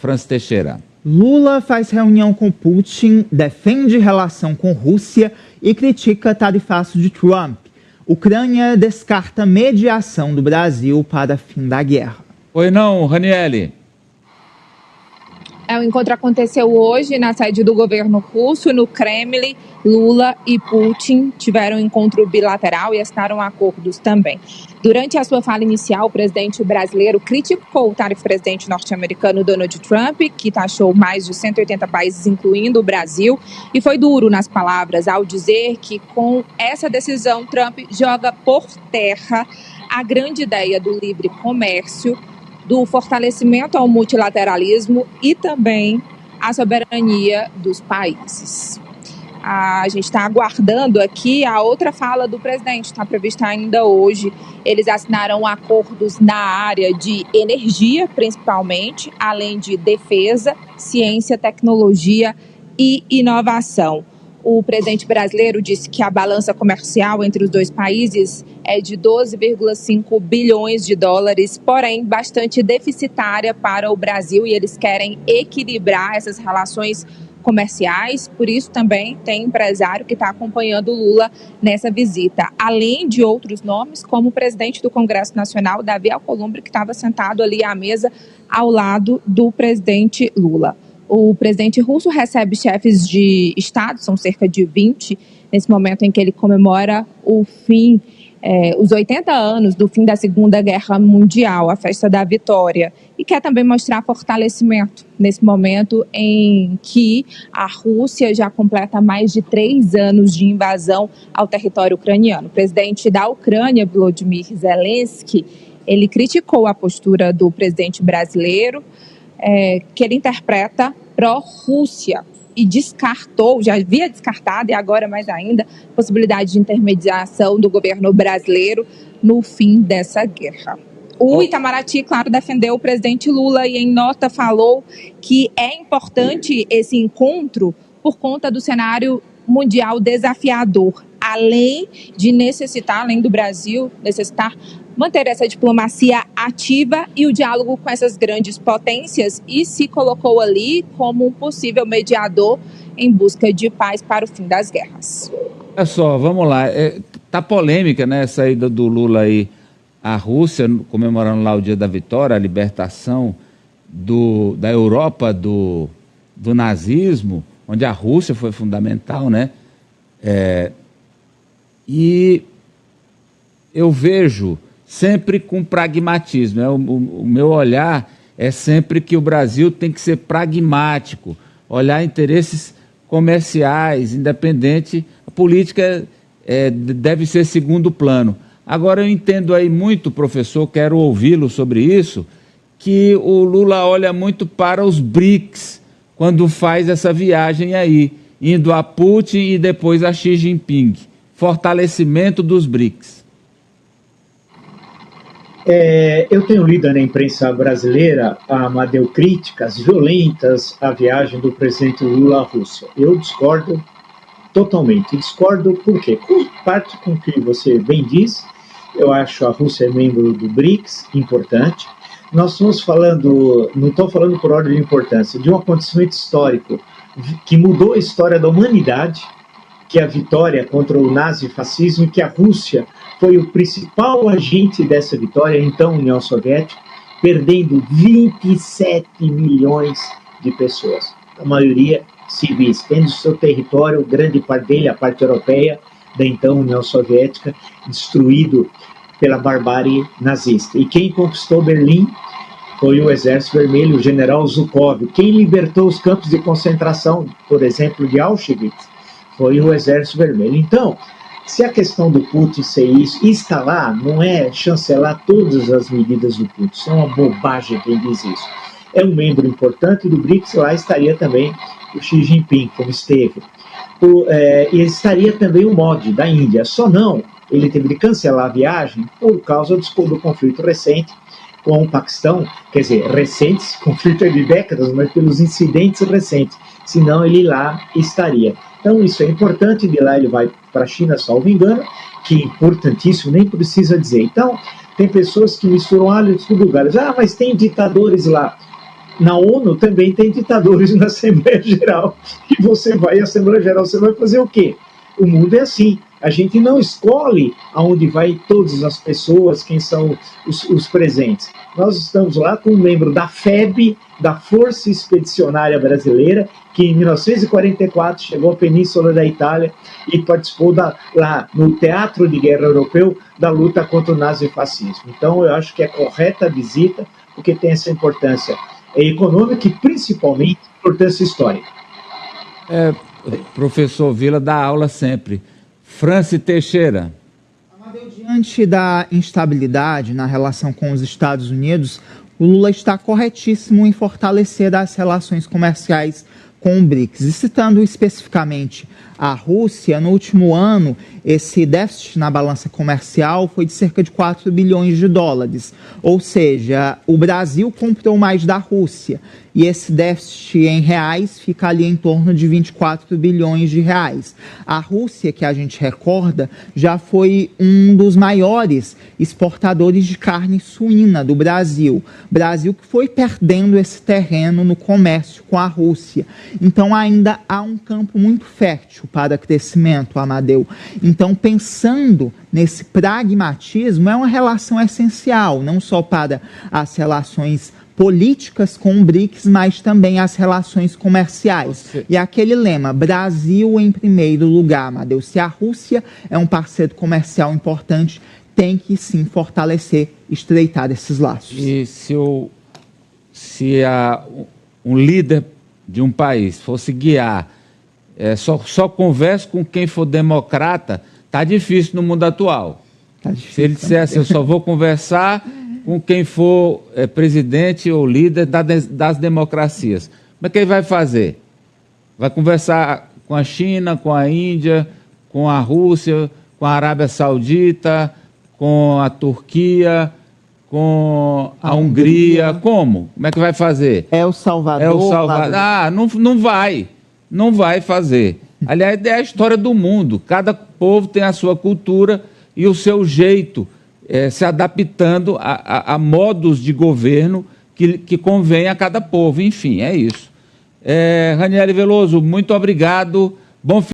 Franz Teixeira. Lula faz reunião com Putin, defende relação com Rússia e critica tarifaço de Trump. Ucrânia descarta mediação do Brasil para fim da guerra. Oi não, Raniele. O encontro aconteceu hoje na sede do governo russo, no Kremlin. Lula e Putin tiveram um encontro bilateral e assinaram acordos também. Durante a sua fala inicial, o presidente brasileiro criticou o tarif-presidente norte-americano Donald Trump, que taxou mais de 180 países, incluindo o Brasil, e foi duro nas palavras ao dizer que com essa decisão Trump joga por terra a grande ideia do livre comércio, do fortalecimento ao multilateralismo e também a soberania dos países. A gente está aguardando aqui a outra fala do presidente, está prevista ainda hoje. Eles assinaram acordos na área de energia, principalmente, além de defesa, ciência, tecnologia e inovação. O presidente brasileiro disse que a balança comercial entre os dois países é de 12,5 bilhões de dólares, porém bastante deficitária para o Brasil, e eles querem equilibrar essas relações comerciais. Por isso também tem empresário que está acompanhando o Lula nessa visita, além de outros nomes, como o presidente do Congresso Nacional, Davi Alcolumbre, que estava sentado ali à mesa ao lado do presidente Lula. O presidente russo recebe chefes de Estado, são cerca de 20, nesse momento em que ele comemora o fim, os 80 anos do fim da Segunda Guerra Mundial, a festa da vitória, e quer também mostrar fortalecimento nesse momento em que a Rússia já completa mais de 3 anos de invasão ao território ucraniano. O presidente da Ucrânia, Volodymyr Zelensky, ele criticou a postura do presidente brasileiro, que ele interpreta pró-Rússia, e descartou, já havia descartado e agora mais ainda, a possibilidade de intermediação do governo brasileiro no fim dessa guerra. O Itamaraty, claro, defendeu o presidente Lula e em nota falou que é importante esse encontro por conta do cenário mundial desafiador, além de necessitar, além do Brasil, necessitar manter essa diplomacia ativa e o diálogo com essas grandes potências, e se colocou ali como um possível mediador em busca de paz para o fim das guerras. Olha só, vamos lá. Tá polêmica, né, a saída do Lula aí à Rússia, comemorando lá o Dia da Vitória, a libertação da Europa do nazismo, onde a Rússia foi fundamental, né? E eu vejo sempre com pragmatismo, né? O meu olhar é sempre que o Brasil tem que ser pragmático, olhar interesses comerciais, independente, a política deve ser segundo plano. Agora eu entendo aí muito, professor, quero ouvi-lo sobre isso, que o Lula olha muito para os BRICS, quando faz essa viagem aí, indo a Putin e depois a Xi Jinping, fortalecimento dos BRICS. Eu tenho lido na imprensa brasileira, Amadeu, críticas violentas à viagem do presidente Lula à Rússia. Eu discordo totalmente. Discordo por quê? Parte com o que você bem diz. Eu acho a Rússia membro do BRICS, importante. Nós estamos falando, não estou falando por ordem de importância, de um acontecimento histórico que mudou a história da humanidade, que é a vitória contra o nazifascismo, e que a Rússia foi o principal agente dessa vitória, então União Soviética, perdendo 27 milhões de pessoas, a maioria civis, tendo seu território, grande parte dele, a parte europeia, da então União Soviética, destruído pela barbárie nazista. E quem conquistou Berlim foi o Exército Vermelho, o general Zhukov. Quem libertou os campos de concentração, por exemplo, de Auschwitz, foi o Exército Vermelho. Então, se a questão do Putin ser isso, estar lá não é chancelar todas as medidas do Putin, isso é uma bobagem quem diz isso. É um membro importante do BRICS, lá estaria também o Xi Jinping, como esteve. E estaria também o Modi, da Índia, só não, ele teve de cancelar a viagem por causa do conflito recente com o Paquistão, quer dizer, recentes, conflito de décadas, mas pelos incidentes recentes, senão ele lá estaria. Então isso é importante, de lá ele vai para a China, salvo engano, que é importantíssimo, nem precisa dizer. Então, tem pessoas que misturam alhos com lugares. Mas tem ditadores lá. na ONU também tem ditadores na Assembleia Geral. E você vai à Assembleia Geral, você vai fazer o quê? O mundo é assim. A gente não escolhe aonde vai todas as pessoas, quem são os presentes. Nós estamos lá com um membro da FEB, da Força Expedicionária Brasileira, que em 1944 chegou à Península da Itália e participou lá no Teatro de Guerra Europeu da luta contra o nazifascismo. Então eu acho que é correta a visita, porque tem essa importância econômica e principalmente importância histórica. Professor Vila dá aula sempre. Franci Teixeira. Amadeu, diante da instabilidade na relação com os Estados Unidos, o Lula está corretíssimo em fortalecer as relações comerciais com o BRICS. E citando especificamente a Rússia, no último ano, esse déficit na balança comercial foi de cerca de 4 bilhões de dólares. Ou seja, o Brasil comprou mais da Rússia. E esse déficit em reais fica ali em torno de 24 bilhões de reais. A Rússia, que a gente recorda, já foi um dos maiores exportadores de carne suína do Brasil. Brasil que foi perdendo esse terreno no comércio com a Rússia. Então ainda há um campo muito fértil para crescimento, Amadeu. Então, pensando nesse pragmatismo, é uma relação essencial, não só para as relações políticas com o BRICS, mas também as relações comerciais. E aquele lema, Brasil em primeiro lugar, Amadeu. Se a Rússia é um parceiro comercial importante, tem que sim fortalecer, estreitar esses laços. E se um líder de um país fosse guiar, só converse com quem for democrata, tá difícil no mundo atual. Tá difícil, se ele dissesse, eu só vou conversar com quem for presidente ou líder das democracias, como é que ele vai fazer? Vai conversar com a China, com a Índia, com a Rússia, com a Arábia Saudita, com a Turquia, com a Hungria, como? Como é que vai fazer? El Salvador. Ah, não vai fazer. Aliás, é a história do mundo. Cada povo tem a sua cultura e o seu jeito, se adaptando a modos de governo que convém a cada povo. Enfim, é isso. Ranieri Veloso, muito obrigado. Bom